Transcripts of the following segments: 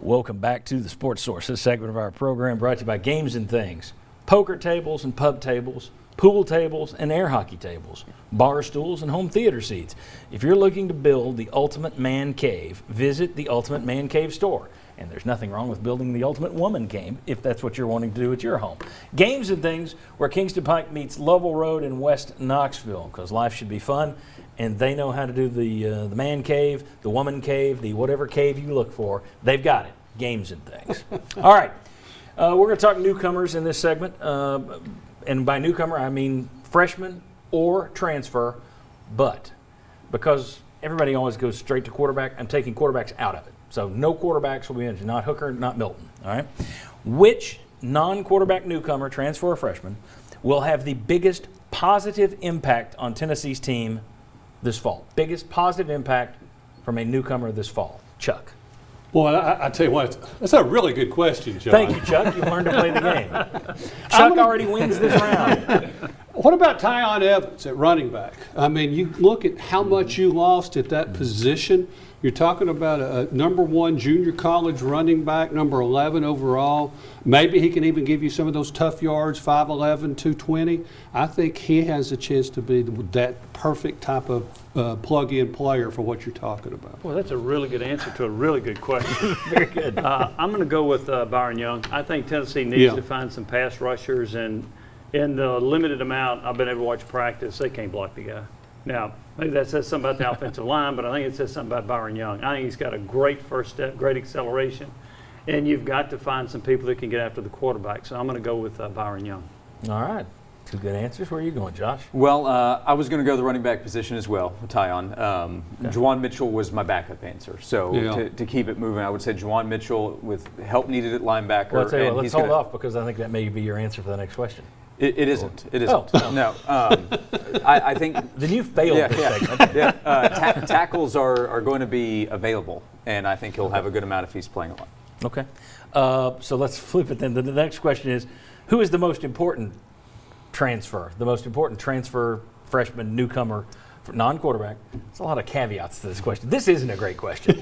Welcome back to the Sports Source. This segment of our program brought to you by Games and Things. Poker tables and pub tables, pool tables and air hockey tables, bar stools and home theater seats. If you're looking to build the ultimate man cave, visit the Ultimate Man Cave store. And there's nothing wrong with building the ultimate woman cave if that's what you're wanting to do at your home. Games and Things, where Kingston Pike meets Lovell Road in West Knoxville, because life should be fun, and they know how to do the man cave, the woman cave, the whatever cave you look for. They've got it. Games and Things. All right. We're going to talk newcomers in this segment. And by newcomer, I mean freshman or transfer, but because everybody always goes straight to quarterback, I'm taking quarterbacks out of it. So no quarterbacks will be mentioned, not Hooker, not Milton. All right. Which non-quarterback newcomer, transfer or freshman, will have the biggest positive impact on Tennessee's team this fall? Biggest positive impact from a newcomer this fall. Chuck. Well, I tell you what, that's a really good question, John. Thank you, Chuck. You learned to play the game. Chuck already wins this round. What about Tyon Evans at running back? I mean, you look at how much you lost at that position. You're talking about a number 1 junior college running back, number 11 overall. Maybe he can even give you some of those tough yards, 5'11", 220. I think he has a chance to be that perfect type of plug-in player for what you're talking about. Well, that's a really good answer to a really good question. Very good. I'm going to go with Byron Young. I think Tennessee needs to find some pass rushers, and in the limited amount I've been able to watch practice, they can't block the guy. Now, maybe that says something about the offensive line, but I think it says something about Byron Young. I think he's got a great first step, great acceleration, and you've got to find some people that can get after the quarterback. So I'm going to go with Byron Young. All right. Two good answers. Where are you going, Josh? Well, I was going to go the running back position as well, Tyon. Juwan Mitchell was my backup answer. So to keep it moving, I would say Juwan Mitchell with help needed at linebacker. Well, I'll tell you what, let's hold off because I think that may be your answer for the next question. It isn't. It isn't. Oh. No. I think. Then you failed this segment. Tackles are going to be available, and I think he'll have a good amount if he's playing a lot. Okay. So let's flip it then. The next question is, who is the most important transfer? The most important transfer, freshman, newcomer, non-quarterback. There's a lot of caveats to this question. This isn't a great question.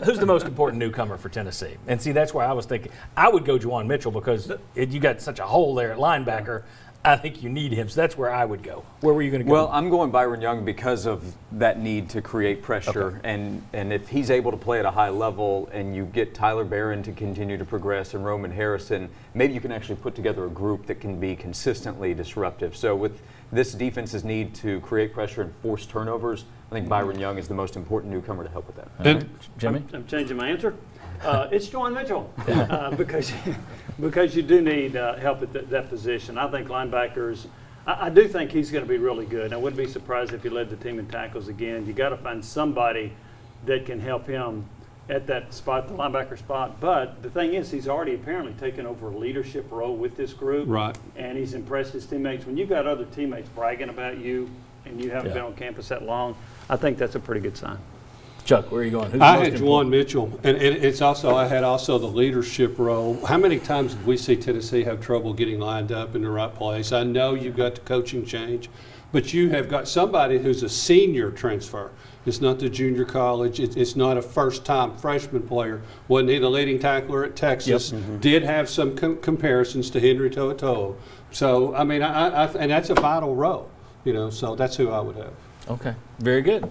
Who's the most important newcomer for Tennessee? And see, that's why I was thinking I would go Juwan Mitchell because you got such a hole there at linebacker. I think you need him. So that's where I would go. Where were you going to go? Well, I'm going Byron Young because of that need to create pressure. Okay. And if he's able to play at a high level and you get Tyler Barron to continue to progress and Roman Harrison, maybe you can actually put together a group that can be consistently disruptive. So with this defense's need to create pressure and force turnovers, I think Byron Young is the most important newcomer to help with that. Right. Jimmy? I'm changing my answer. It's Juwan Mitchell because you do need help at that position. I think linebackers, I do think he's going to be really good. And I wouldn't be surprised if he led the team in tackles again. You got to find somebody that can help him at that spot, the linebacker spot. But the thing is, he's already apparently taken over a leadership role with this group. Right. And he's impressed his teammates. When you've got other teammates bragging about you and you haven't been on campus that long, I think that's a pretty good sign. Chuck, where are you going? I had Juwan Mitchell, and it's also I had also the leadership role. How many times did we see Tennessee have trouble getting lined up in the right place? I know you've got the coaching change, but you have got somebody who's a senior transfer. It's not the junior college. It's not a first-time freshman player. Wasn't he the leading tackler at Texas? Yep. Mm-hmm. Did have some comparisons to Henry To'oTo'o. So I mean, and that's a vital role, So that's who I would have. Okay, very good.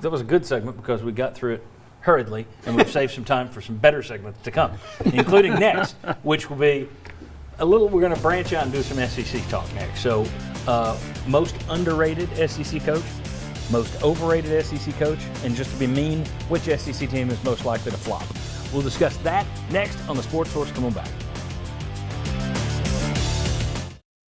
That was a good segment because we got through it hurriedly, and we've saved some time for some better segments to come, including next, which will be we're going to branch out and do some SEC talk next. So, most underrated SEC coach, most overrated SEC coach, and just to be mean, which SEC team is most likely to flop. We'll discuss that next on the Sports Source. Come on back.